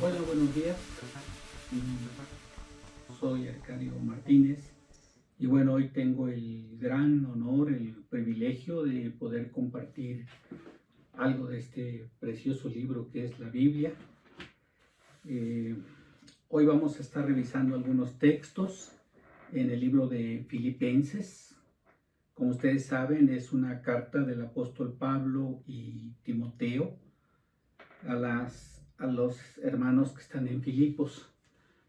Hola, buenos días. Soy Arcadio Martínez y bueno, hoy tengo el gran honor, el privilegio de poder compartir algo de este precioso libro que es la Biblia. Hoy vamos a estar revisando algunos textos en el libro de Filipenses. Como ustedes saben, es una carta del apóstol Pablo y Timoteo a los hermanos que están en Filipos.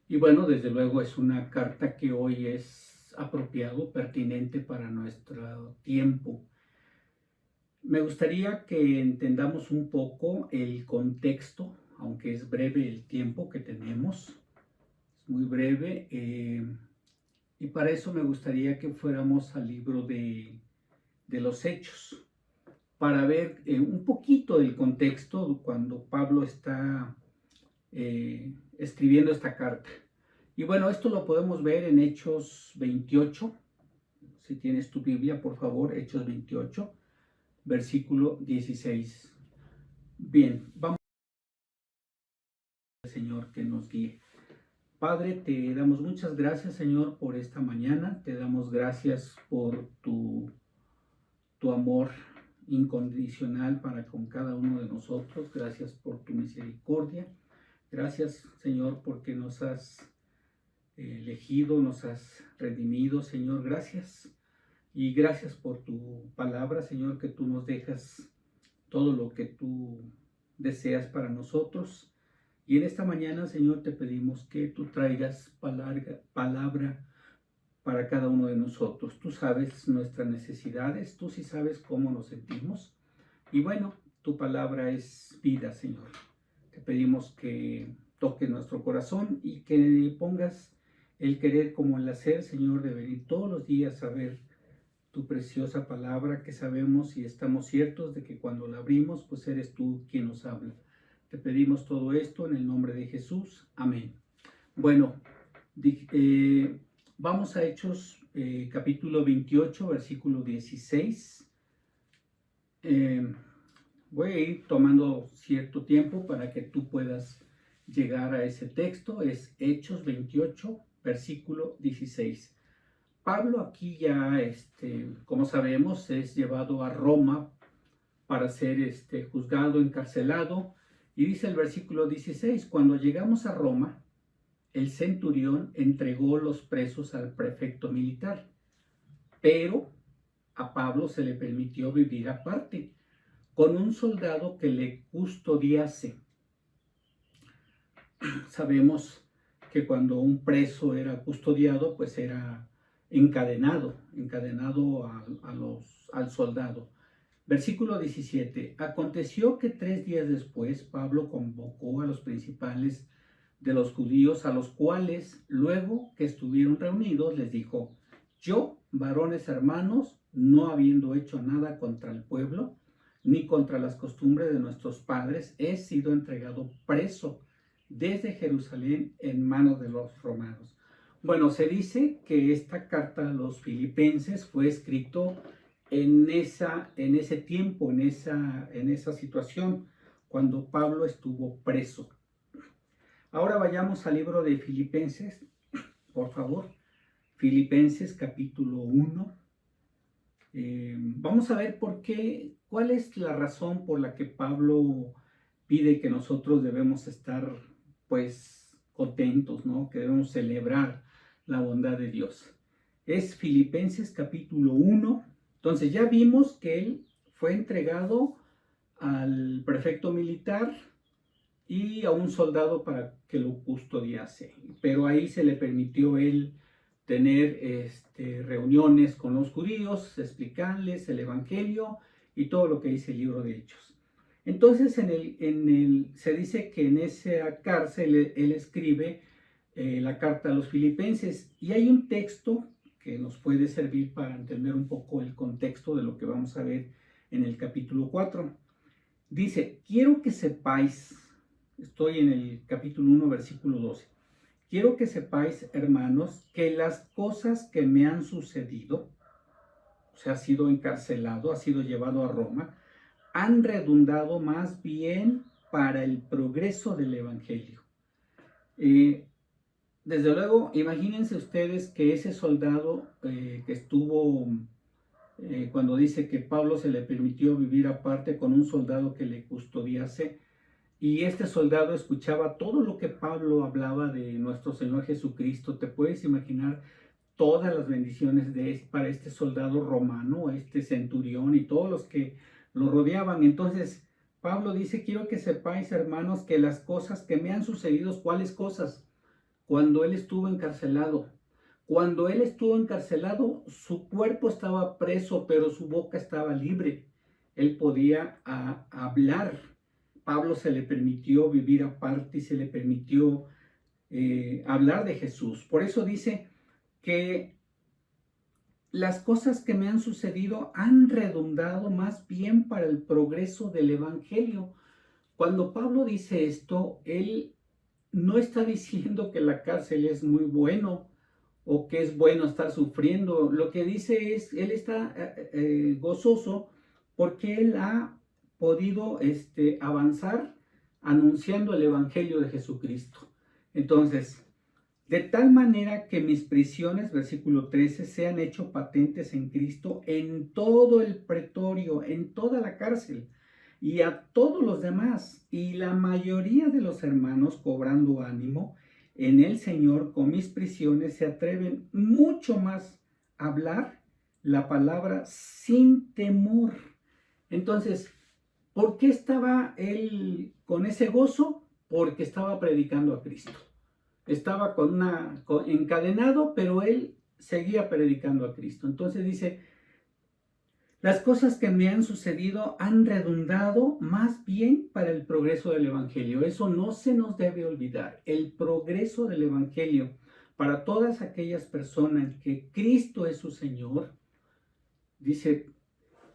Y bueno, desde luego es una carta que hoy es apropiado, pertinente para nuestro tiempo. Me gustaría que entendamos un poco el contexto, aunque es breve el tiempo que tenemos, es muy breve, y para eso me gustaría que fuéramos al libro de los Hechos, para ver un poquito del contexto cuando Pablo está escribiendo esta carta. Y bueno, esto lo podemos ver en Hechos 28. Si tienes tu Biblia, por favor, Hechos 28, versículo 16. Bien, vamos al Señor que nos guíe. Padre, te damos muchas gracias, Señor, por esta mañana. Te damos gracias por tu amor incondicional para con cada uno de nosotros. Gracias por tu misericordia. Gracias, Señor, porque nos has elegido, nos has redimido, Señor. Gracias. Y gracias por tu palabra, Señor, que tú nos dejas todo lo que tú deseas para nosotros. Y en esta mañana, Señor, te pedimos que tú traigas palabra para cada uno de nosotros. Tú sabes nuestras necesidades, tú sí sabes cómo nos sentimos. Y bueno, tu palabra es vida, Señor. Te pedimos que toques nuestro corazón y que pongas el querer como el hacer, Señor, de venir todos los días a ver tu preciosa palabra, que sabemos y estamos ciertos de que cuando la abrimos, pues eres tú quien nos habla. Te pedimos todo esto en el nombre de Jesús. Amén. Bueno, vamos a Hechos capítulo 28, versículo 16. Voy a ir tomando cierto tiempo para que tú puedas llegar a ese texto. Es Hechos 28, versículo 16. Pablo aquí ya, como sabemos, es llevado a Roma para ser juzgado, encarcelado. Y dice el versículo 16, cuando llegamos a Roma, el centurión entregó los presos al prefecto militar, pero a Pablo se le permitió vivir aparte, con un soldado que le custodiase. Sabemos que cuando un preso era custodiado, pues era encadenado al soldado. Versículo 17. Aconteció que 3 días después Pablo convocó a los principales de los judíos, a los cuales, luego que estuvieron reunidos, les dijo: yo, varones hermanos, no habiendo hecho nada contra el pueblo, ni contra las costumbres de nuestros padres, he sido entregado preso desde Jerusalén en manos de los romanos. Bueno, se dice que esta carta a los filipenses fue escrito en ese tiempo, en esa situación, cuando Pablo estuvo preso. Ahora vayamos al libro de Filipenses, por favor. Filipenses capítulo 1. Vamos a ver cuál es la razón por la que Pablo pide que nosotros debemos estar, pues, contentos, ¿no? Que debemos celebrar la bondad de Dios. Es Filipenses capítulo 1. Entonces ya vimos que él fue entregado al prefecto militar y a un soldado para que lo custodiase, pero ahí se le permitió él tener reuniones con los judíos, explicarles el evangelio y todo lo que dice el libro de Hechos. Entonces se dice que en esa cárcel él escribe la carta a los filipenses, y hay un texto que nos puede servir para entender un poco el contexto de lo que vamos a ver en el capítulo 4. Dice: quiero que sepáis, estoy en el capítulo 1, versículo 12. Quiero que sepáis, hermanos, que las cosas que me han sucedido o sea, ha sido encarcelado, ha sido llevado a Roma, han redundado más bien para el progreso del Evangelio. Desde luego, imagínense ustedes que ese soldado que estuvo, cuando dice que Pablo se le permitió vivir aparte con un soldado que le custodiase, y este soldado escuchaba todo lo que Pablo hablaba de nuestro Señor Jesucristo. ¿Te puedes imaginar todas las bendiciones para este soldado romano, este centurión y todos los que lo rodeaban? Entonces, Pablo dice, quiero que sepáis, hermanos, que las cosas que me han sucedido, ¿cuáles cosas? Cuando él estuvo encarcelado. Cuando él estuvo encarcelado, su cuerpo estaba preso, pero su boca estaba libre. Él podía hablar. Pablo se le permitió vivir aparte y se le permitió hablar de Jesús. Por eso dice que las cosas que me han sucedido han redundado más bien para el progreso del Evangelio. Cuando Pablo dice esto, él no está diciendo que la cárcel es muy bueno o que es bueno estar sufriendo. Lo que dice es, él está gozoso porque él ha podido avanzar anunciando el Evangelio de Jesucristo. Entonces, de tal manera que mis prisiones, versículo 13, se han hecho patentes en Cristo en todo el pretorio, en toda la cárcel, y a todos los demás, y la mayoría de los hermanos, cobrando ánimo en el Señor con mis prisiones, se atreven mucho más a hablar la palabra sin temor. Entonces, ¿por qué estaba él con ese gozo? Porque estaba predicando a Cristo. Estaba encadenado, pero él seguía predicando a Cristo. Entonces dice, las cosas que me han sucedido han redundado más bien para el progreso del Evangelio. Eso no se nos debe olvidar. El progreso del Evangelio para todas aquellas personas que Cristo es su Señor. Dice,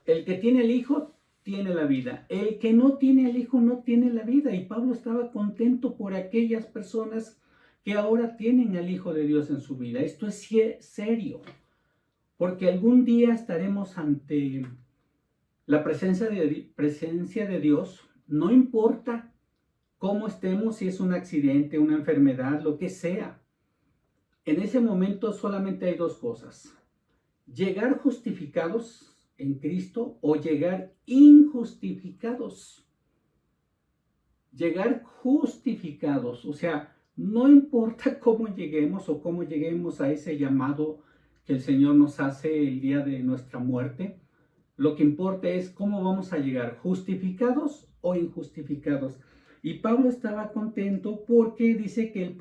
el que tiene el Hijo tiene la vida. El que no tiene el Hijo no tiene la vida. Y Pablo estaba contento por aquellas personas que ahora tienen al Hijo de Dios en su vida. Esto es serio. Porque algún día estaremos ante la presencia de Dios, no importa cómo estemos, si es un accidente, una enfermedad, lo que sea. En ese momento solamente hay dos cosas: llegar justificados en Cristo o llegar injustificados. Llegar justificados, o sea, no importa cómo lleguemos o cómo lleguemos a ese llamado que el Señor nos hace el día de nuestra muerte, lo que importa es cómo vamos a llegar, justificados o injustificados. Y Pablo estaba contento porque dice que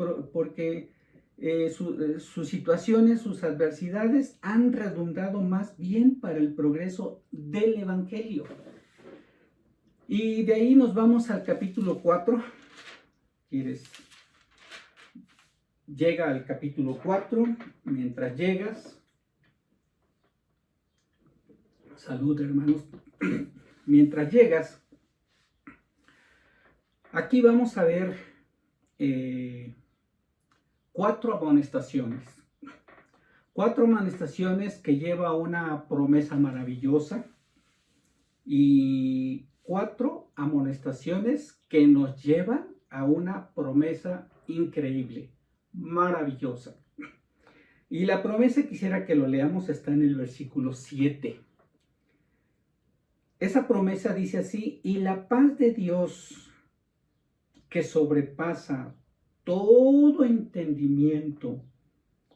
sus situaciones, sus adversidades han redundado más bien para el progreso del Evangelio. Y de ahí nos vamos al capítulo 4. Llega al capítulo 4, mientras llegas. Salud, hermanos. Mientras llegas, aquí vamos a ver 4 amonestaciones. 4 amonestaciones que lleva a una promesa maravillosa y 4 amonestaciones que nos llevan a una promesa increíble, maravillosa. Y la promesa, quisiera que lo leamos, está en el versículo 7. Esa promesa dice así: y la paz de Dios, que sobrepasa todo entendimiento,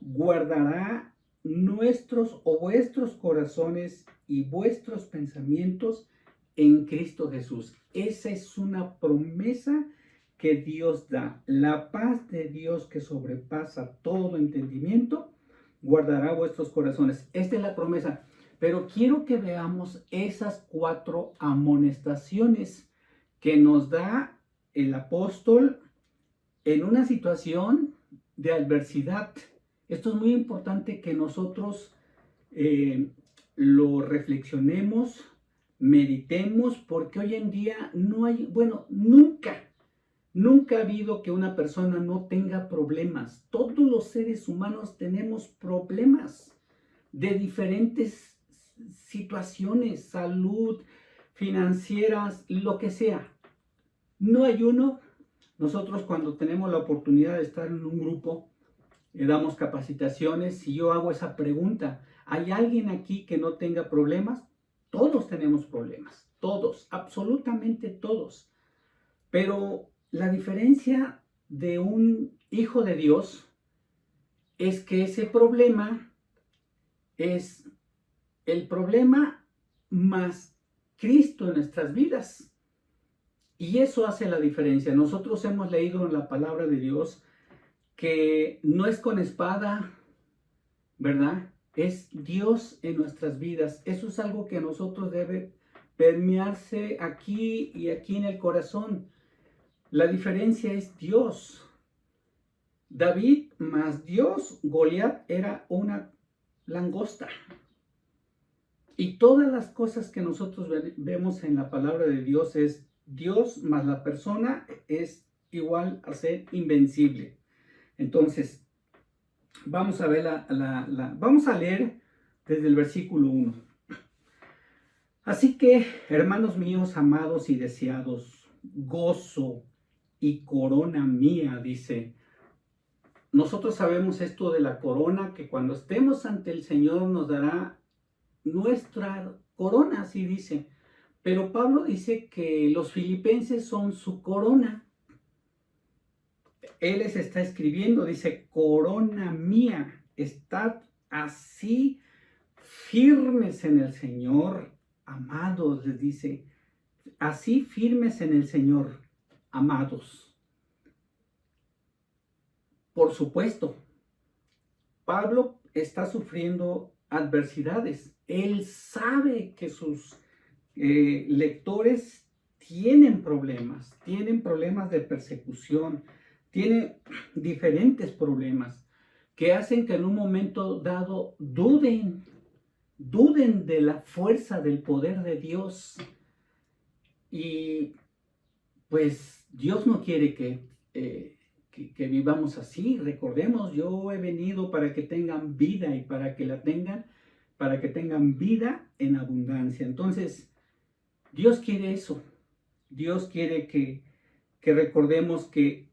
guardará nuestros o vuestros corazones y vuestros pensamientos en Cristo Jesús. Esa es una promesa que Dios da. La paz de Dios, que sobrepasa todo entendimiento, guardará vuestros corazones. Esta es la promesa. Pero quiero que veamos esas 4 amonestaciones que nos da el apóstol en una situación de adversidad. Esto es muy importante que nosotros lo reflexionemos, meditemos, porque hoy en día no hay, nunca ha habido que una persona no tenga problemas. Todos los seres humanos tenemos problemas de diferentes situaciones, salud, financieras, lo que sea. No hay uno. Nosotros cuando tenemos la oportunidad de estar en un grupo, le damos capacitaciones y yo hago esa pregunta. ¿Hay alguien aquí que no tenga problemas? Todos tenemos problemas, todos, absolutamente todos. Pero la diferencia de un hijo de Dios es que ese problema es el problema más Cristo en nuestras vidas. Y eso hace la diferencia. Nosotros hemos leído en la palabra de Dios que no es con espada, ¿verdad? Es Dios en nuestras vidas. Eso es algo que a nosotros debe permearse aquí y aquí en el corazón. La diferencia es Dios. David más Dios, Goliat era una langosta. Y todas las cosas que nosotros vemos en la palabra de Dios es Dios más la persona es igual a ser invencible. Entonces, vamos a ver vamos a leer desde el versículo 1. Así que, hermanos míos, amados y deseados, gozo y corona mía, dice. Nosotros sabemos esto de la corona, que cuando estemos ante el Señor nos dará nuestra corona, así dice. Pero Pablo dice que los filipenses son su corona. Él les está escribiendo, dice, corona mía, estad así firmes en el Señor, amados, les dice, así firmes en el Señor, amados. Por supuesto, Pablo está sufriendo adversidades. Él sabe que sus lectores tienen problemas de persecución, tienen diferentes problemas que hacen que en un momento dado duden de la fuerza del poder de Dios. Y pues Dios no quiere que vivamos así. Recordemos, yo he venido para que tengan vida y para que tengan vida en abundancia. Entonces, Dios quiere eso. Dios quiere que recordemos que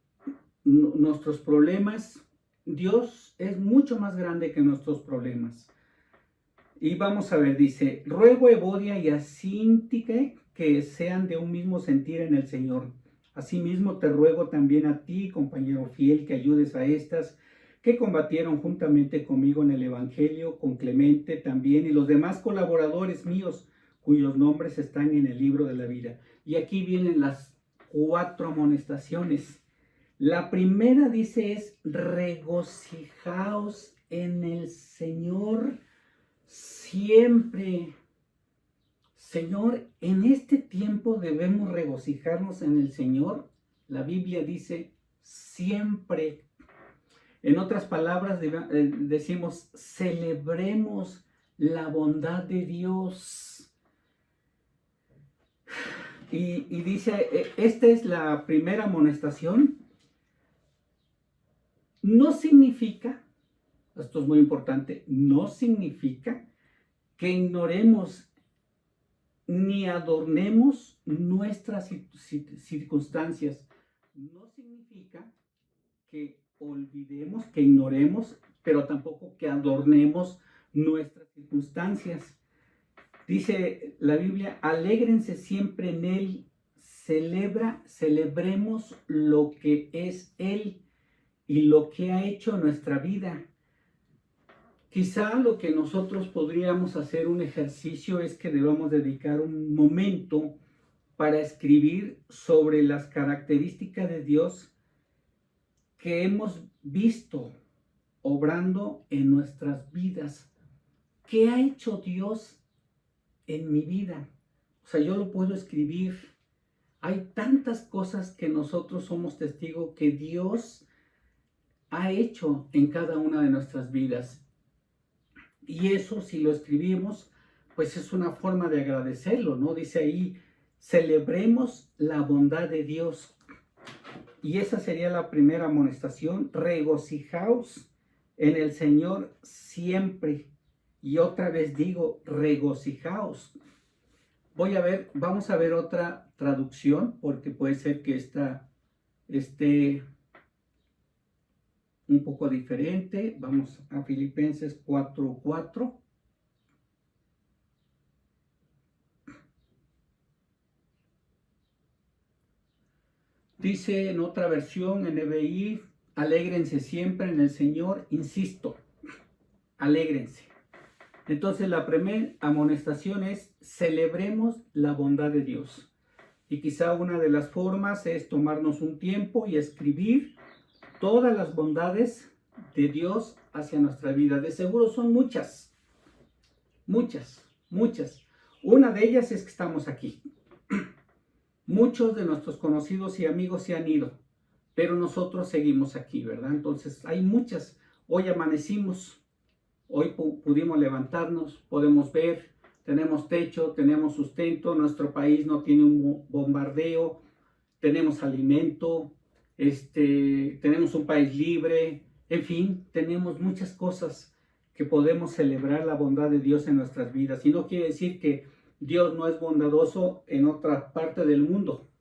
nuestros problemas, Dios es mucho más grande que nuestros problemas. Y vamos a ver, dice, ruego a Evodia y a Síntique que sean de un mismo sentir en el Señor. Asimismo te ruego también a ti, compañero fiel, que ayudes a estas que combatieron juntamente conmigo en el Evangelio, con Clemente también y los demás colaboradores míos, cuyos nombres están en el libro de la vida. Y aquí vienen las 4 amonestaciones. La primera dice es, regocijaos en el Señor siempre. Señor, en este tiempo debemos regocijarnos en el Señor. La Biblia dice siempre. En otras palabras, decimos, celebremos la bondad de Dios. Y dice, esta es la primera amonestación. No significa, esto es muy importante, no significa que ignoremos ni adornemos nuestras circunstancias. No significa que olvidemos, que ignoremos, pero tampoco que adornemos nuestras circunstancias. Dice la Biblia, alégrense siempre en Él, celebremos lo que es Él y lo que ha hecho en nuestra vida. Quizá lo que nosotros podríamos hacer un ejercicio es que debamos dedicar un momento para escribir sobre las características de Dios que hemos visto obrando en nuestras vidas. ¿Qué ha hecho Dios en mi vida? O sea, yo lo puedo escribir. Hay tantas cosas que nosotros somos testigos que Dios ha hecho en cada una de nuestras vidas. Y eso, si lo escribimos, pues es una forma de agradecerlo, ¿no? Dice ahí, celebremos la bondad de Dios. Y esa sería la primera amonestación, regocijaos en el Señor siempre. y otra vez digo, regocijaos. Vamos a ver otra traducción, porque puede ser que esta esté un poco diferente. Vamos a Filipenses 4:4. Dice en otra versión, en NBI, alégrense siempre en el Señor, insisto, alégrense. Entonces la primera amonestación es, celebremos la bondad de Dios. Y quizá una de las formas es tomarnos un tiempo y escribir todas las bondades de Dios hacia nuestra vida. De seguro son muchas, muchas, muchas. Una de ellas es que estamos aquí. Muchos de nuestros conocidos y amigos se han ido, pero nosotros seguimos aquí, ¿verdad? Entonces hay muchas. Hoy amanecimos, hoy pudimos levantarnos, podemos ver, tenemos techo, tenemos sustento, nuestro país no tiene un bombardeo, tenemos alimento, tenemos un país libre, en fin, tenemos muchas cosas que podemos celebrar la bondad de Dios en nuestras vidas. Y no quiere decir que Dios no es bondadoso en otra parte del mundo.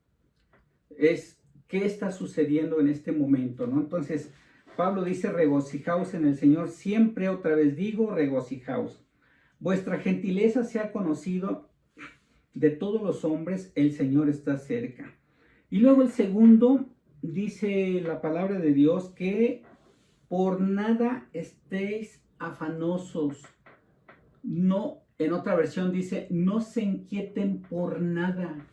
Es qué está sucediendo en este momento, ¿no? Entonces, Pablo dice, regocijaos en el Señor. Siempre, otra vez digo, regocijaos. Vuestra gentileza sea conocido de todos los hombres, el Señor está cerca. Y luego el segundo, dice la palabra de Dios, que por nada estéis afanosos. No, en otra versión dice, no se inquieten por nada.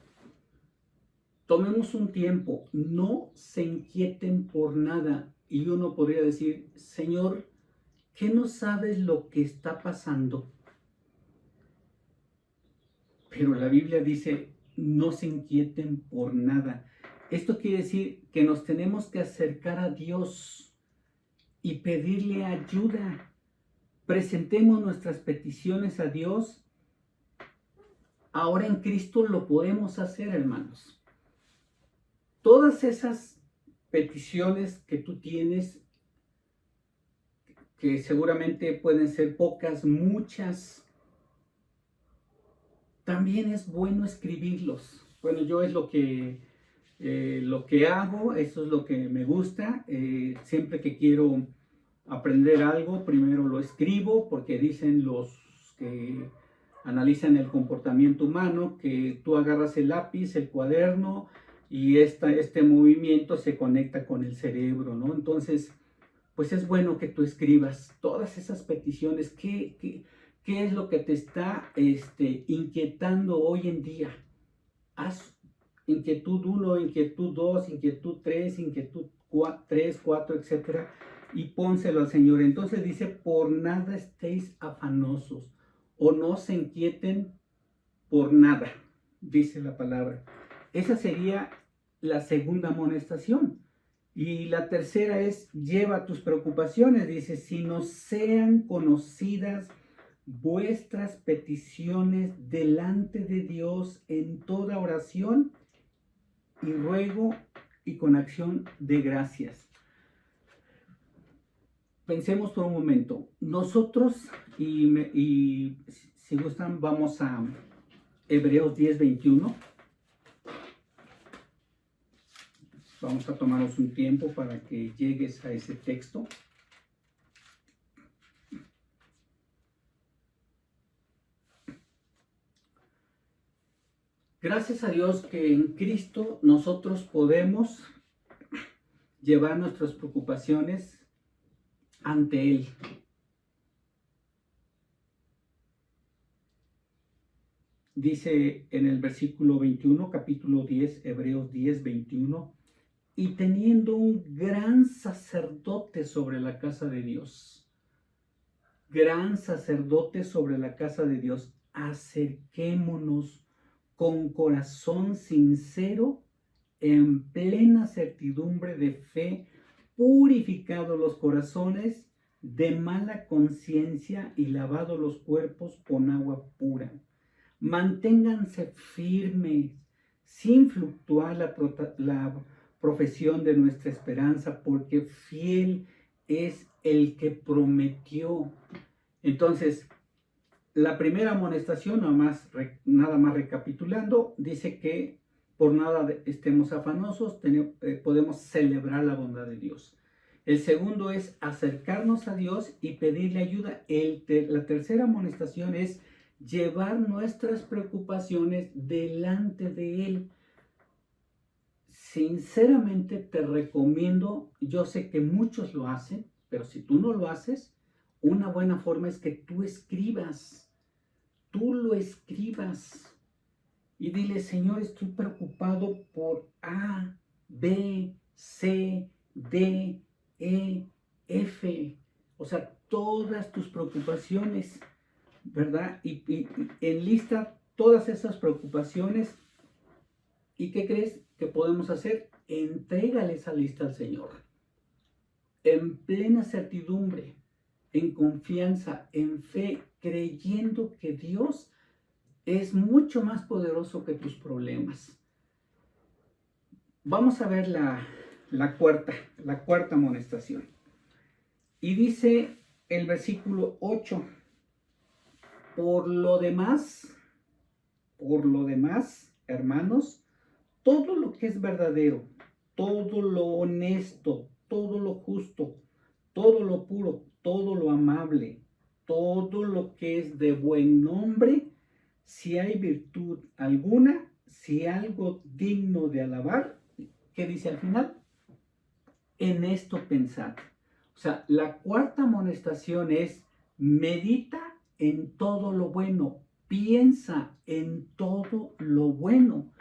Tomemos un tiempo, no se inquieten por nada. Y uno podría decir, Señor, ¿qué no sabes lo que está pasando? Pero la Biblia dice, no se inquieten por nada. Esto quiere decir que nos tenemos que acercar a Dios y pedirle ayuda. Presentemos nuestras peticiones a Dios. Ahora en Cristo lo podemos hacer, hermanos. Todas esas peticiones que tú tienes, que seguramente pueden ser pocas, muchas, también es bueno escribirlos. Bueno, yo es lo que hago, eso es lo que me gusta. Siempre que quiero aprender algo, primero lo escribo, porque dicen los que analizan el comportamiento humano que tú agarras el lápiz, el cuaderno, y este movimiento se conecta con el cerebro, ¿no? Entonces, pues es bueno que tú escribas todas esas peticiones. ¿Qué es lo que te está inquietando hoy en día? Haz inquietud 1, inquietud 2, inquietud 3, inquietud 3, 4, etcétera, y pónselo al Señor. Entonces dice, por nada estéis afanosos, o no se inquieten por nada, dice la palabra. Esa sería la segunda amonestación. Y la tercera es, lleva tus preocupaciones, dice, si no sean conocidas vuestras peticiones delante de Dios en toda oración y ruego y con acción de gracias. Pensemos por un momento. Nosotros, y si gustan, vamos a Hebreos 10:21. Vamos a tomarnos un tiempo para que llegues a ese texto. Gracias a Dios que en Cristo nosotros podemos llevar nuestras preocupaciones ante Él. Dice en el versículo 21, capítulo 10, Hebreos 10:21, y teniendo un gran sacerdote sobre la casa de Dios, gran sacerdote sobre la casa de Dios, acerquémonos con corazón sincero, en plena certidumbre de fe, purificados los corazones de mala conciencia y lavados los cuerpos con agua pura. Manténganse firmes, sin fluctuar la profesión de nuestra esperanza, porque fiel es el que prometió. Entonces, la primera amonestación, nada más recapitulando, dice que por nada estemos afanosos, podemos celebrar la bondad de Dios. El segundo es acercarnos a Dios y pedirle ayuda. La tercera amonestación es llevar nuestras preocupaciones delante de Él. Sinceramente te recomiendo, yo sé que muchos lo hacen, pero si tú no lo haces, una buena forma es que tú lo escribas y dile: Señor, estoy preocupado por A, B, C, D, E, F, o sea, todas tus preocupaciones, ¿verdad? Y enlista todas esas preocupaciones. ¿Y qué crees que podemos hacer? Entrégale esa lista al Señor, en plena certidumbre, en confianza, en fe, creyendo que Dios es mucho más poderoso que tus problemas. Vamos a ver la cuarta amonestación. Y dice el versículo 8, por lo demás, hermanos, todo lo que es verdadero, todo lo honesto, todo lo justo, todo lo puro, todo lo amable, todo lo que es de buen nombre, si hay virtud alguna, si algo digno de alabar, ¿qué dice al final? En esto pensad. O sea, la cuarta amonestación es: medita en todo lo bueno, piensa en todo lo bueno.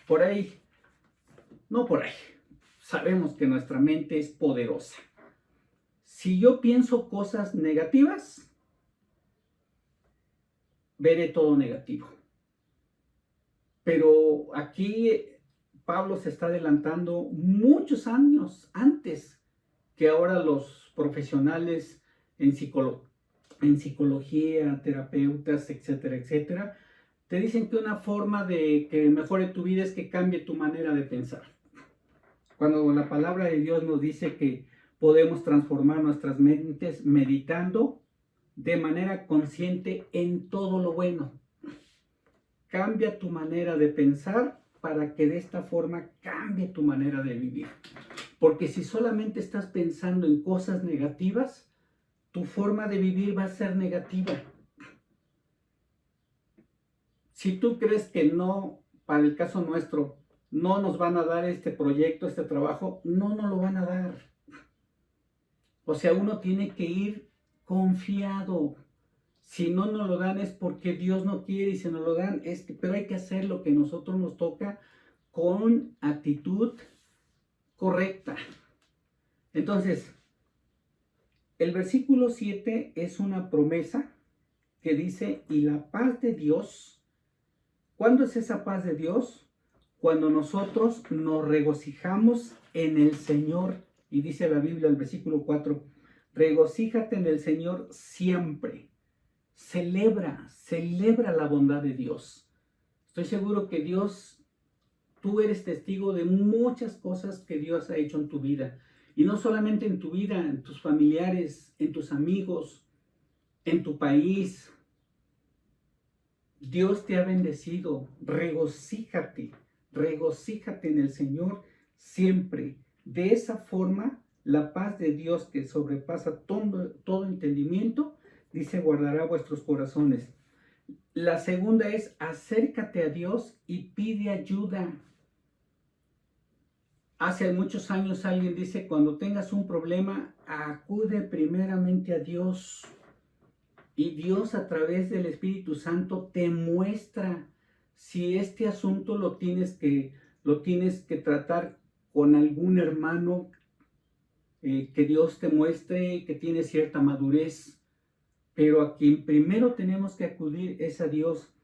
Por ahí, sabemos que nuestra mente es poderosa. Si yo pienso cosas negativas, veré todo negativo. Pero aquí Pablo se está adelantando muchos años antes que ahora los profesionales en psicología, terapeutas, etcétera, etcétera, te dicen que una forma de que mejore tu vida es que cambie tu manera de pensar. Cuando la palabra de Dios nos dice que podemos transformar nuestras mentes meditando de manera consciente en todo lo bueno. Cambia tu manera de pensar para que de esta forma cambie tu manera de vivir. Porque si solamente estás pensando en cosas negativas, tu forma de vivir va a ser negativa. Si tú crees que no, para el caso nuestro, no nos van a dar este proyecto, este trabajo, no nos lo van a dar. O sea, uno tiene que ir confiado. Si no nos lo dan es porque Dios no quiere, y si nos lo dan pero hay que hacer lo que a nosotros nos toca con actitud correcta. Entonces, el versículo 7 es una promesa que dice: y la paz de Dios. ¿Cuándo es esa paz de Dios? Cuando nosotros nos regocijamos en el Señor. Y dice la Biblia, el versículo 4, regocíjate en el Señor siempre. Celebra la bondad de Dios. Estoy seguro que tú eres testigo de muchas cosas que Dios ha hecho en tu vida. Y no solamente en tu vida, en tus familiares, en tus amigos, en tu país. Dios te ha bendecido. Regocíjate en el Señor siempre. De esa forma, la paz de Dios, que sobrepasa todo entendimiento, dice, guardará vuestros corazones. La segunda es: acércate a Dios y pide ayuda. Hace muchos años alguien dice: cuando tengas un problema, acude primeramente a Dios. Y Dios, a través del Espíritu Santo, te muestra si este asunto lo tienes que tratar con algún hermano, que Dios te muestre que tiene cierta madurez. Pero a quien primero tenemos que acudir es a Dios.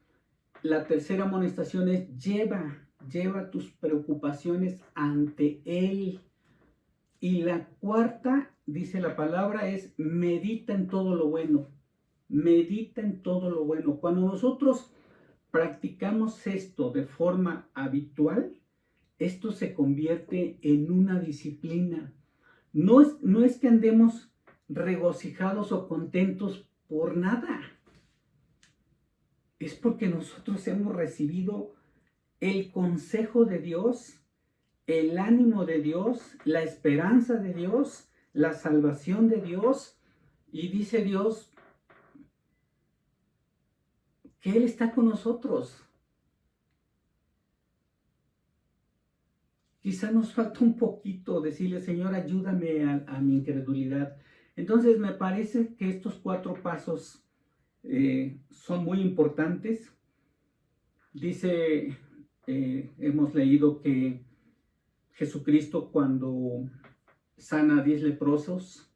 La tercera amonestación es: lleva tus preocupaciones ante Él. Y la cuarta, dice la palabra, es: medita en todo lo bueno. Medita en todo lo bueno. Cuando nosotros practicamos esto de forma habitual, esto se convierte en una disciplina. No es que andemos regocijados o contentos por nada. Es porque nosotros hemos recibido el consejo de Dios, el ánimo de Dios, la esperanza de Dios, la salvación de Dios. Y dice Dios que Él está con nosotros. Quizá nos falta un poquito decirle, Señor, ayúdame a mi incredulidad. Entonces me parece que estos 4 pasos son muy importantes. Dice, hemos leído que Jesucristo, cuando sana a 10 leprosos,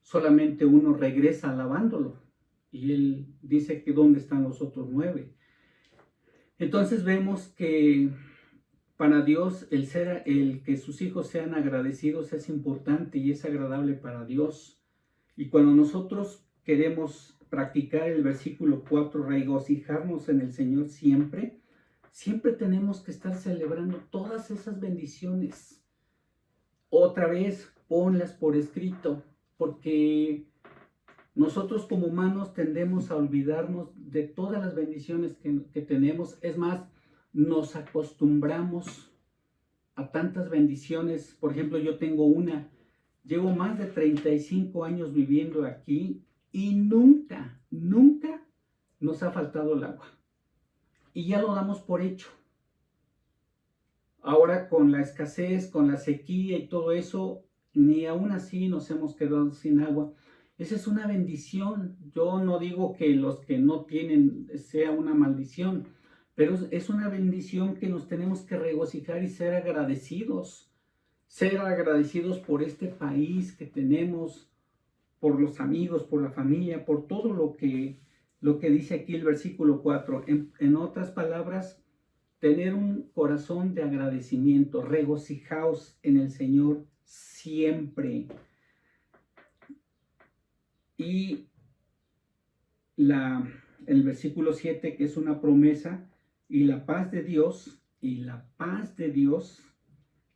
solamente uno regresa alabándolo. Y Él dice que ¿dónde están los otros 9? Entonces vemos que para Dios el que sus hijos sean agradecidos es importante y es agradable para Dios. Y cuando nosotros queremos practicar el versículo 4, regocijarnos en el Señor siempre, siempre tenemos que estar celebrando todas esas bendiciones. Otra vez, ponlas por escrito, porque nosotros como humanos tendemos a olvidarnos de todas las bendiciones que tenemos. Es más, nos acostumbramos a tantas bendiciones. Por ejemplo, yo tengo llevo más de 35 años viviendo aquí y nunca nos ha faltado el agua. Y ya lo damos por hecho. Ahora con la escasez, con la sequía y todo eso, ni aún así nos hemos quedado sin agua. Esa es una bendición. Yo no digo que los que no tienen sea una maldición, pero es una bendición que nos tenemos que regocijar y ser agradecidos. Ser agradecidos por este país que tenemos, por los amigos, por la familia, por todo lo que dice aquí el versículo 4. En otras palabras, tener un corazón de agradecimiento, regocijaos en el Señor siempre. Y el versículo 7, que es una promesa, y la paz de Dios,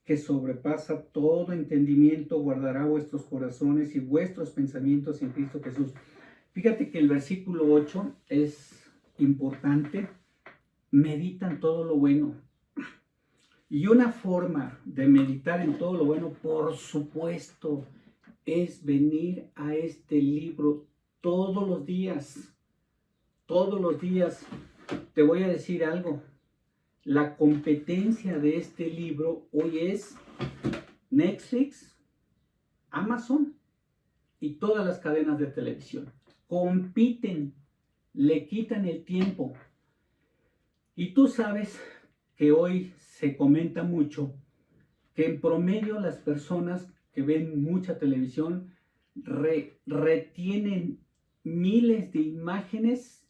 que sobrepasa todo entendimiento, guardará vuestros corazones y vuestros pensamientos en Cristo Jesús. Fíjate que el versículo 8 es importante. Meditan todo lo bueno. Y una forma de meditar en todo lo bueno, por supuesto, es venir a este libro todos los días. Todos los días. Te voy a decir algo. La competencia de este libro hoy es Netflix, Amazon y todas las cadenas de televisión. Compiten, le quitan el tiempo. Y tú sabes que hoy se comenta mucho que en promedio las personas que ven mucha televisión retienen miles de imágenes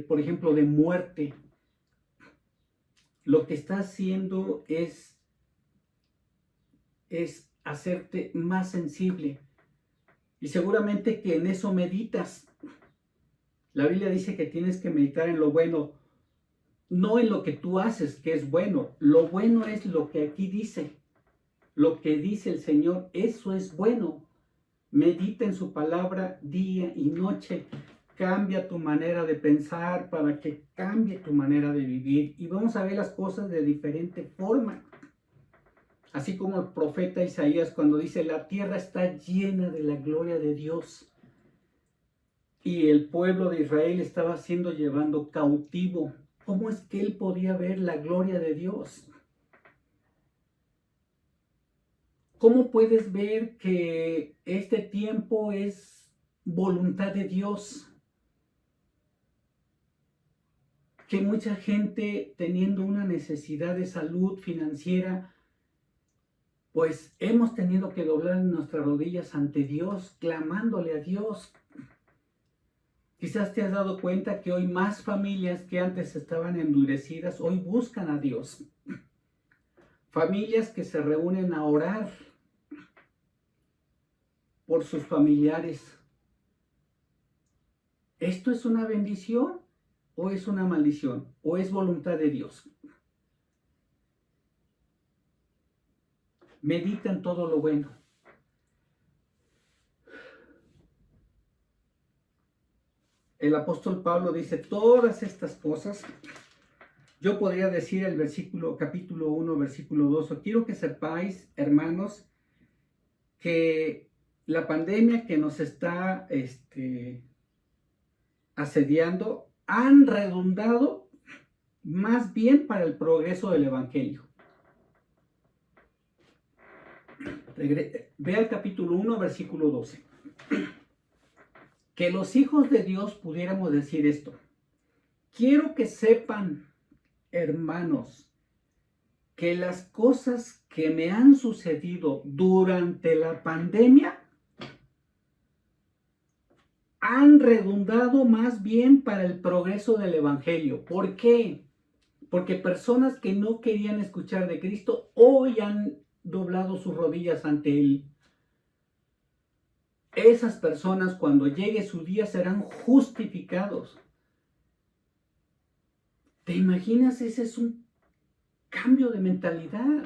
por ejemplo, de muerte. Lo que está haciendo es hacerte más sensible. Y seguramente que en eso meditas. La Biblia dice que tienes que meditar en lo bueno, no en lo que tú haces, que es bueno. Lo bueno es lo que aquí dice. Lo que dice el Señor, eso es bueno. Medita en su palabra día y noche. Cambia tu manera de pensar para que cambie tu manera de vivir. Y vamos a ver las cosas de diferente forma. Así como el profeta Isaías cuando dice, la tierra está llena de la gloria de Dios. Y el pueblo de Israel estaba siendo llevado cautivo. ¿Cómo es que él podía ver la gloria de Dios? ¿Cómo puedes ver que este tiempo es voluntad de Dios? Que mucha gente teniendo una necesidad de salud financiera, pues hemos tenido que doblar nuestras rodillas ante Dios, clamándole a Dios. Quizás te has dado cuenta que hoy más familias que antes estaban endurecidas, hoy buscan a Dios. Familias que se reúnen a orar por sus familiares. ¿Esto es una bendición o es una maldición? ¿O es voluntad de Dios? Medita en todo lo bueno. el apóstol Pablo dice todas estas cosas. Yo podría decir el capítulo 1, versículo 2, quiero que sepáis, hermanos, que la pandemia que nos está asediando han redundado más bien para el progreso del evangelio. Ve al capítulo 1, versículo 12. Que los hijos de Dios pudiéramos decir esto. Quiero que sepan, hermanos, que las cosas que me han sucedido durante la pandemia han redundado más bien para el progreso del evangelio. ¿Por qué? Porque personas que no querían escuchar de Cristo hoy han doblado sus rodillas ante Él. Esas personas, cuando llegue su día, serán justificados. ¿Te imaginas? Ese es un cambio de mentalidad.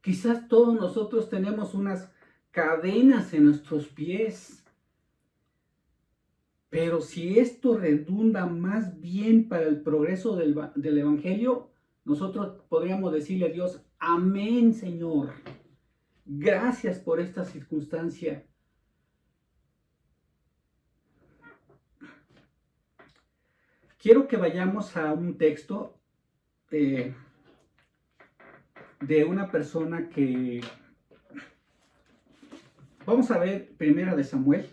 Quizás todos nosotros tenemos unas cadenas en nuestros pies. Pero si esto redunda más bien para el progreso del evangelio, nosotros podríamos decirle a Dios, amén, Señor. Gracias por esta circunstancia. Quiero que vayamos a un texto de una persona que... Vamos a ver Primera de Samuel.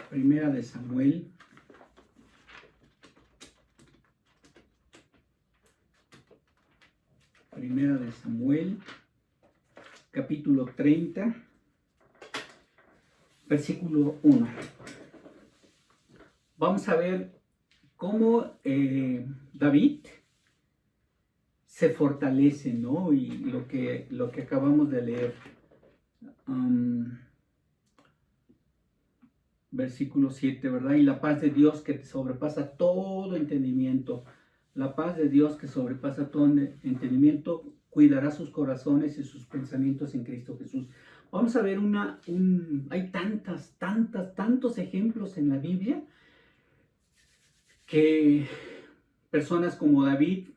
Primera de Samuel. Primera de Samuel, capítulo 30, versículo 1. Vamos a ver cómo David se fortalece, ¿no? Y lo que acabamos de leer. Versículo 7, ¿verdad? Y la paz de Dios que sobrepasa todo entendimiento. La paz de Dios que sobrepasa todo entendimiento cuidará sus corazones y sus pensamientos en Cristo Jesús. Vamos a ver hay tantos ejemplos en la Biblia que personas como David,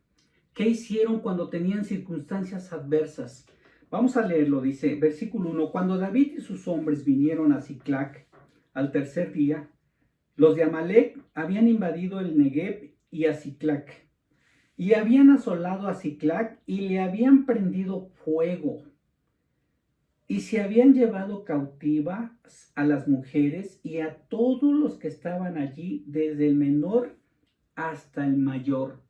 ¿qué hicieron cuando tenían circunstancias adversas? Vamos a leerlo, dice, versículo 1, cuando David y sus hombres vinieron a Siclac al tercer día, los de Amalec habían invadido el Negev y a Siclac, y habían asolado a Siclac y le habían prendido fuego, y se habían llevado cautivas a las mujeres y a todos los que estaban allí, desde el menor hasta el mayor.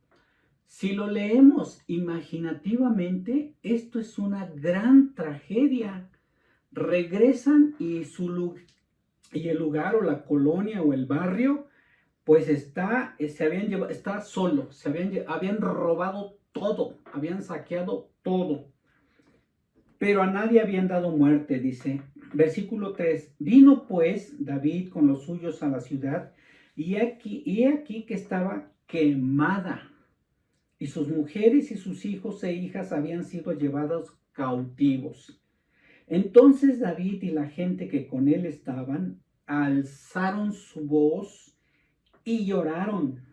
Si lo leemos imaginativamente, esto es una gran tragedia. Regresan y el lugar o la colonia o el barrio pues está solo, habían robado todo, habían saqueado todo, pero a nadie habían dado muerte, dice. Versículo 3, vino pues David con los suyos a la ciudad, y aquí que estaba quemada, y sus mujeres y sus hijos e hijas habían sido llevados cautivos. Entonces David y la gente que con él estaban alzaron su voz y lloraron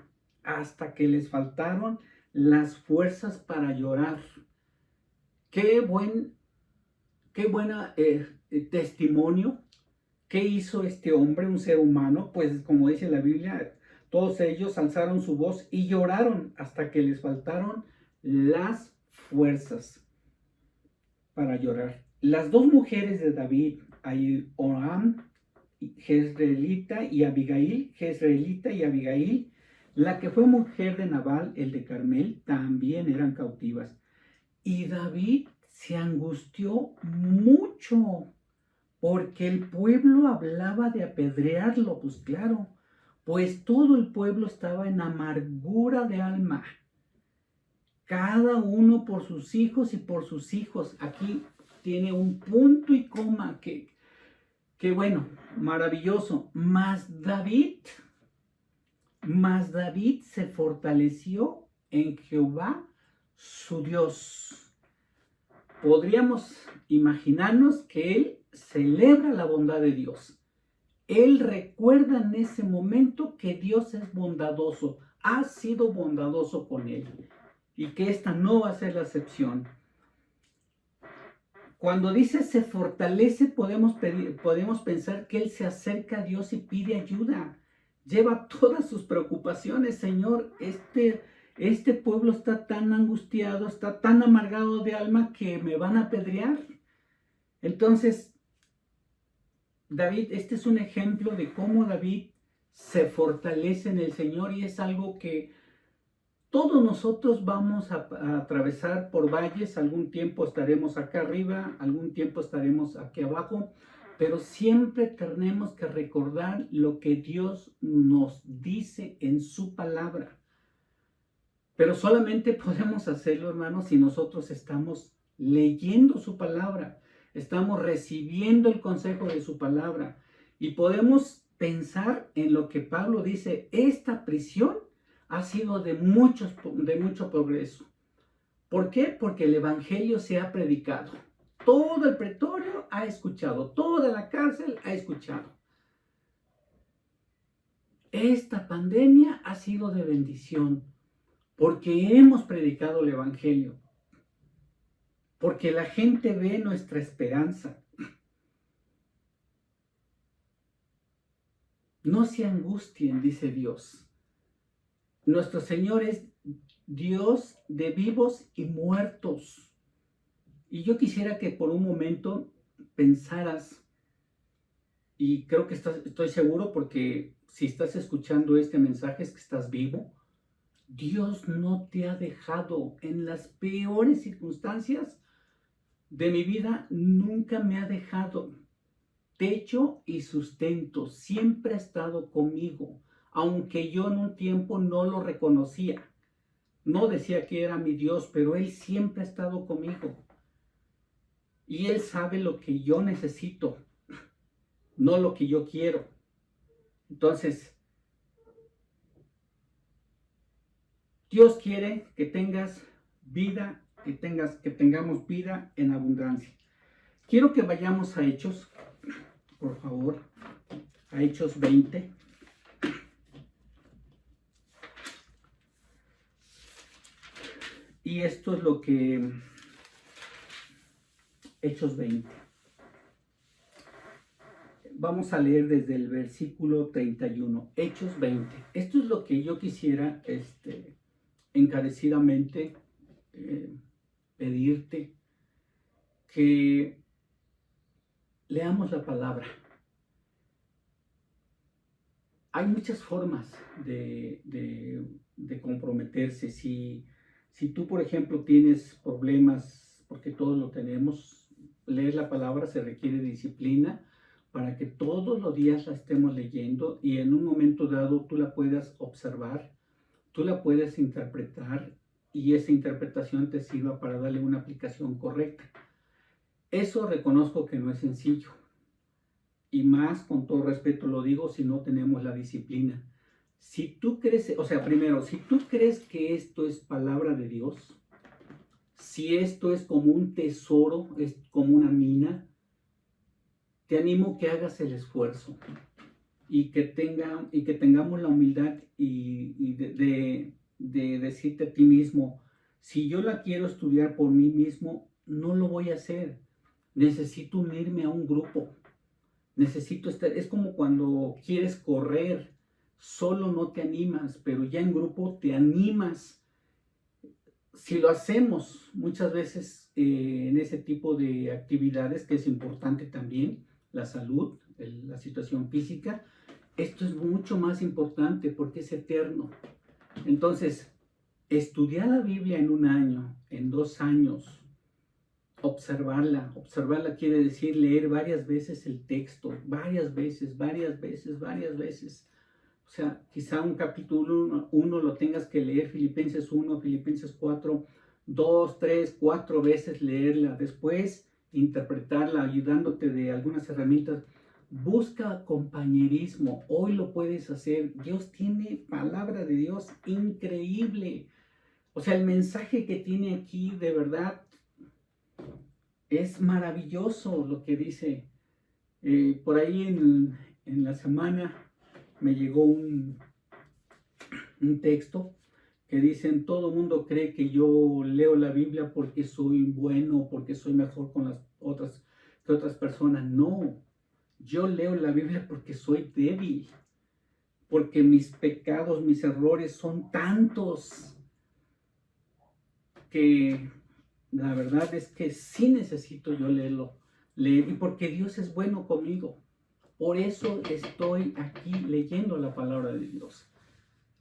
hasta que les faltaron las fuerzas para llorar. Qué buena testimonio. ¿Qué hizo este hombre, un ser humano? Pues como dice la Biblia, todos ellos alzaron su voz y lloraron hasta que les faltaron las fuerzas para llorar. Las dos mujeres de David, Ahinoam, Jezreelita y Abigail, la que fue mujer de Nabal, el de Carmel, también eran cautivas. Y David se angustió mucho porque el pueblo hablaba de apedrearlo, pues claro, pues todo el pueblo estaba en amargura de alma, cada uno por sus hijos y por sus hijos. Aquí tiene un punto y coma que bueno, maravilloso. Mas David se fortaleció en Jehová su Dios. Podríamos imaginarnos que él celebra la bondad de Dios. Él recuerda en ese momento que Dios es bondadoso, ha sido bondadoso con él y que esta no va a ser la excepción. Cuando dice se fortalece, podemos pensar que él se acerca a Dios y pide ayuda. Lleva todas sus preocupaciones. Señor, este pueblo está tan angustiado, está tan amargado de alma que me van a apedrear. Entonces, David, este es un ejemplo de cómo David se fortalece en el Señor, y es algo que todos nosotros vamos a atravesar por valles. Algún tiempo estaremos acá arriba, algún tiempo estaremos aquí abajo, pero siempre tenemos que recordar lo que Dios nos dice en su palabra. Pero solamente podemos hacerlo, hermanos, si nosotros estamos leyendo su palabra, estamos recibiendo el consejo de su palabra, y podemos pensar en lo que Pablo dice: esta prisión ha sido de mucho progreso. ¿Por qué? Porque el evangelio se ha predicado. Todo el pretorio ha escuchado, toda la cárcel ha escuchado. Esta pandemia ha sido de bendición porque hemos predicado el evangelio, porque la gente ve nuestra esperanza. No se angustien, dice Dios. Nuestro Señor es Dios de vivos y muertos. Y yo quisiera que por un momento pensaras, y creo que estoy seguro, porque si estás escuchando este mensaje es que estás vivo. Dios no te ha dejado en las peores circunstancias de mi vida. Nunca me ha dejado. Techo y sustento, siempre ha estado conmigo, aunque yo en un tiempo no lo reconocía. No decía que era mi Dios, pero Él siempre ha estado conmigo. Y Él sabe lo que yo necesito, no lo que yo quiero. Entonces, Dios quiere que tengas vida, que tengamos vida en abundancia. Quiero que vayamos a Hechos, por favor, a Hechos 20. Y esto es lo que... Hechos 20. Vamos a leer desde el versículo 31. Hechos 20. Esto es lo que yo quisiera encarecidamente pedirte, que leamos la palabra. Hay muchas formas de comprometerse. Si tú, por ejemplo, tienes problemas, porque todos lo tenemos, leer la palabra se requiere disciplina para que todos los días la estemos leyendo, y en un momento dado tú la puedas observar, tú la puedes interpretar, y esa interpretación te sirva para darle una aplicación correcta. Eso reconozco que no es sencillo, y más, con todo respeto lo digo, si no tenemos la disciplina. Si tú crees, o sea, primero, si tú crees que esto es palabra de Dios, si esto es como un tesoro, es como una mina, te animo que hagas el esfuerzo y que tengamos la humildad y de decirte a ti mismo: si yo la quiero estudiar por mí mismo, no lo voy a hacer. Necesito unirme a un grupo. Necesito estar. Es como cuando quieres correr, solo no te animas, pero ya en grupo te animas. Si lo hacemos muchas veces en ese tipo de actividades, que es importante también, la salud, la situación física, esto es mucho más importante porque es eterno. Entonces, estudiar la Biblia en 1 año, en 2 años, observarla quiere decir leer varias veces el texto, varias veces. O sea, quizá un capítulo 1 lo tengas que leer, Filipenses 1, Filipenses 4, 2, 3, 4 veces leerla, después interpretarla, ayudándote de algunas herramientas. Busca compañerismo, hoy lo puedes hacer. Dios tiene palabra de Dios increíble. O sea, el mensaje que tiene aquí, de verdad, es maravilloso lo que dice. Por ahí en la semana me llegó un texto que dicen: todo el mundo cree que yo leo la Biblia porque soy bueno, porque soy mejor con las otras personas. No, yo leo la Biblia porque soy débil, porque mis pecados, mis errores son tantos que la verdad es que sí necesito yo leer, y porque Dios es bueno conmigo. Por eso estoy aquí leyendo la palabra de Dios.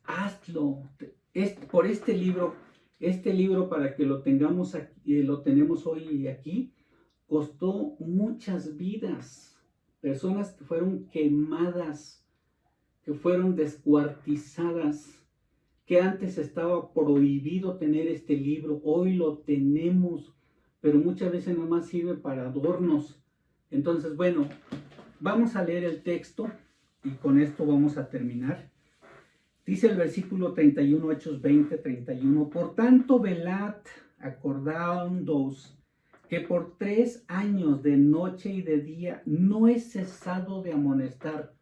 Hazlo. Por este libro para que lo tengamos aquí, lo tenemos hoy aquí, costó muchas vidas. Personas que fueron quemadas, que fueron descuartizadas, que antes estaba prohibido tener este libro, hoy lo tenemos, pero muchas veces nomás sirve para adornos. Entonces, bueno, vamos a leer el texto y con esto vamos a terminar. Dice el versículo 31, Hechos 20, 31: por tanto, velad, acordaos que por 3 años de noche y de día no he cesado de amonestar,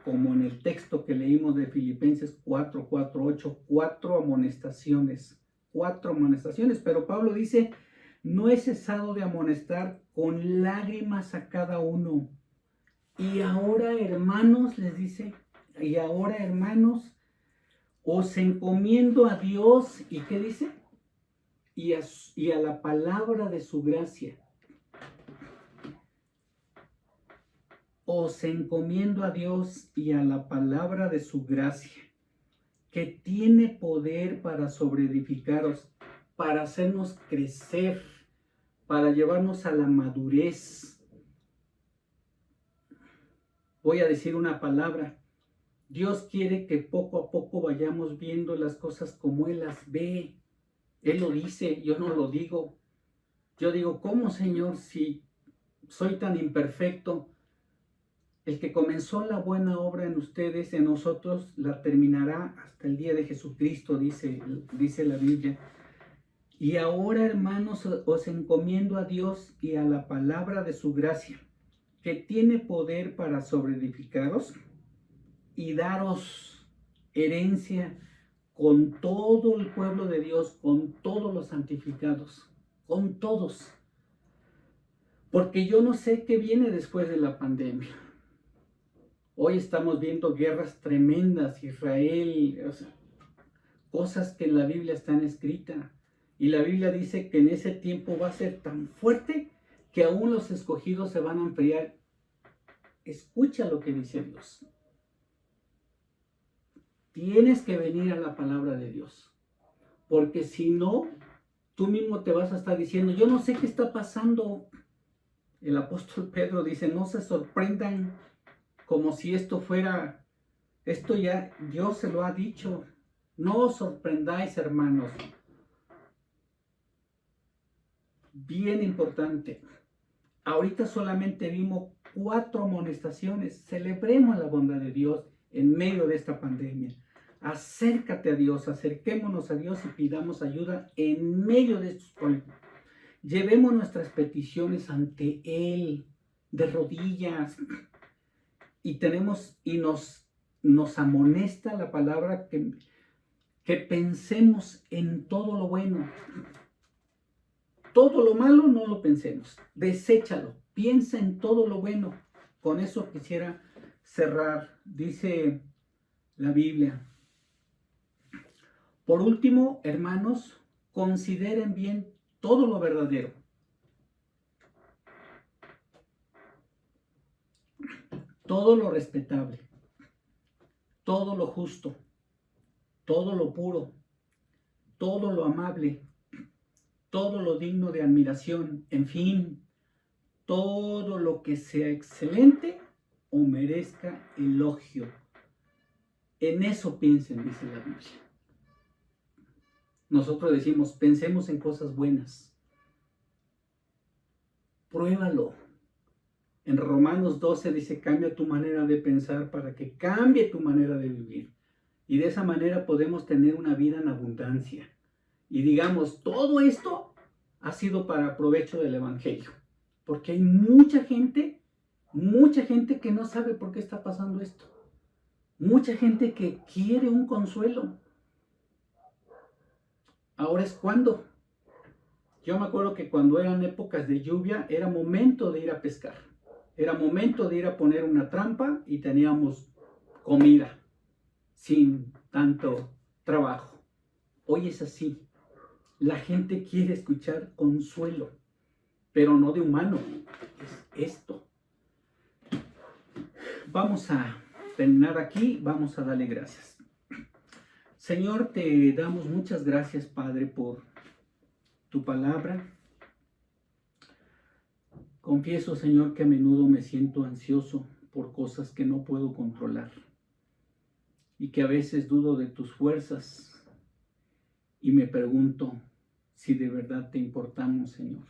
como en el texto que leímos de Filipenses 4, 4, 8, 4 amonestaciones, pero Pablo dice: no he cesado de amonestar con lágrimas a cada uno. Y ahora, hermanos, les dice, os encomiendo a Dios, ¿y qué dice? Y a la palabra de su gracia. Os encomiendo a Dios y a la palabra de su gracia, que tiene poder para sobreedificaros, para hacernos crecer, para llevarnos a la madurez. Voy a decir una palabra. Dios quiere que poco a poco vayamos viendo las cosas como Él las ve. Él lo dice, yo no lo digo. Yo digo: ¿cómo, Señor, si soy tan imperfecto? El que comenzó la buena obra en ustedes, en nosotros, la terminará hasta el día de Jesucristo, dice la Biblia. Y ahora, hermanos, os encomiendo a Dios y a la palabra de su gracia, que tiene poder para sobreedificaros y daros herencia con todo el pueblo de Dios, con todos los santificados, con todos. Porque yo no sé qué viene después de la pandemia. Hoy estamos viendo guerras tremendas, Israel, cosas que en la Biblia están escritas. Y la Biblia dice que en ese tiempo va a ser tan fuerte que aún los escogidos se van a enfriar. Escucha lo que dice Dios. Tienes que venir a la palabra de Dios. Porque si no, tú mismo te vas a estar diciendo: yo no sé qué está pasando. El apóstol Pedro dice: no se sorprendan como si esto ya Dios se lo ha dicho. No os sorprendáis, hermanos. Bien importante. Ahorita solamente vimos 4 amonestaciones. Celebremos la bondad de Dios en medio de esta pandemia. Acércate a Dios, acerquémonos a Dios y pidamos ayuda en medio de estos problemas. Llevemos nuestras peticiones ante Él de rodillas. Y nos amonesta la palabra que pensemos en todo lo bueno. Todo lo malo no lo pensemos, deséchalo, piensa en todo lo bueno. Con eso quisiera cerrar. Dice la Biblia: por último, hermanos, consideren bien todo lo verdadero, todo lo respetable, todo lo justo, todo lo puro, todo lo amable, todo lo digno de admiración, en fin, todo lo que sea excelente o merezca elogio. En eso piensen, dice la Biblia. Nosotros decimos: pensemos en cosas buenas. Pruébalo. En Romanos 12 dice: cambia tu manera de pensar para que cambie tu manera de vivir. Y de esa manera podemos tener una vida en abundancia. Y digamos, todo esto ha sido para provecho del Evangelio. Porque hay mucha gente Mucha gente que no sabe por qué está pasando esto. Mucha gente que quiere un consuelo. Ahora es cuando. Yo me acuerdo que cuando eran épocas de lluvia era momento de ir a pescar. Era momento de ir a poner una trampa y teníamos comida sin tanto trabajo. Hoy es así. La gente quiere escuchar consuelo, pero no de humano. Es esto. Vamos a terminar aquí. Vamos a darle gracias. Señor, te damos muchas gracias, Padre, por tu palabra. Confieso, Señor, que a menudo me siento ansioso por cosas que no puedo controlar y que a veces dudo de tus fuerzas y me pregunto si de verdad te importamos, Señor.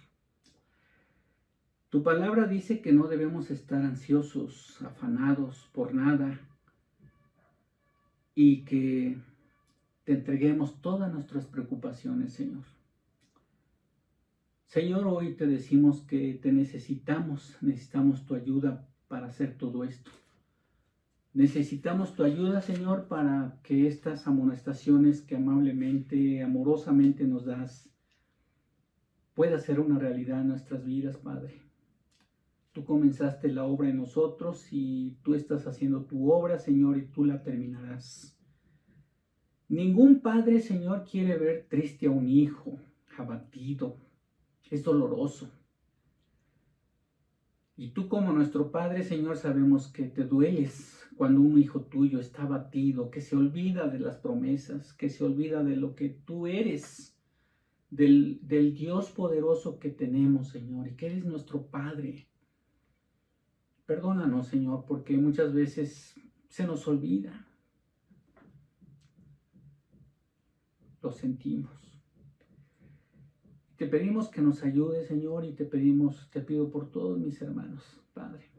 Tu palabra dice que no debemos estar ansiosos, afanados por nada y que te entreguemos todas nuestras preocupaciones, Señor. Señor, hoy te decimos que te necesitamos tu ayuda para hacer todo esto. Necesitamos tu ayuda, Señor, para que estas amonestaciones que amablemente, amorosamente nos das, pueda ser una realidad en nuestras vidas, Padre. Tú comenzaste la obra en nosotros y tú estás haciendo tu obra, Señor, y tú la terminarás. Ningún padre, Señor, quiere ver triste a un hijo, abatido. Es doloroso. Y tú como nuestro Padre, Señor, sabemos que te dueles cuando un hijo tuyo está abatido, que se olvida de las promesas, que se olvida de lo que tú eres, del Dios poderoso que tenemos, Señor, y que eres nuestro Padre. Perdónanos, Señor, porque muchas veces se nos olvida. Lo sentimos. Te pedimos que nos ayudes, Señor, y te pido por todos mis hermanos, Padre,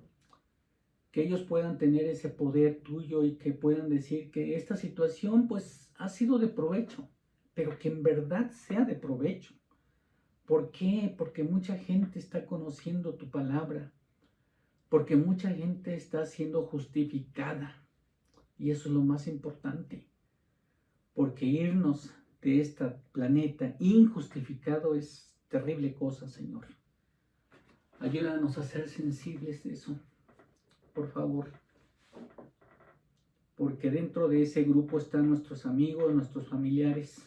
que ellos puedan tener ese poder tuyo y que puedan decir que esta situación, pues, ha sido de provecho, pero que en verdad sea de provecho. ¿Por qué? Porque mucha gente está conociendo tu palabra, porque mucha gente está siendo justificada, y eso es lo más importante, porque irnos de este planeta injustificado es terrible cosa, Señor. Ayúdanos a ser sensibles de eso, por favor. Porque dentro de ese grupo están nuestros amigos, nuestros familiares.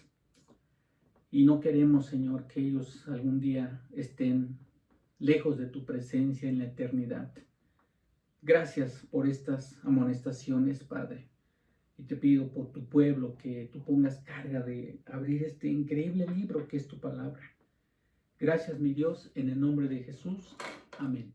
Y no queremos, Señor, que ellos algún día estén lejos de tu presencia en la eternidad. Gracias por estas amonestaciones, Padre. Y te pido por tu pueblo que tú pongas carga de abrir este increíble libro que es tu palabra. Gracias, mi Dios, en el nombre de Jesús. Amén.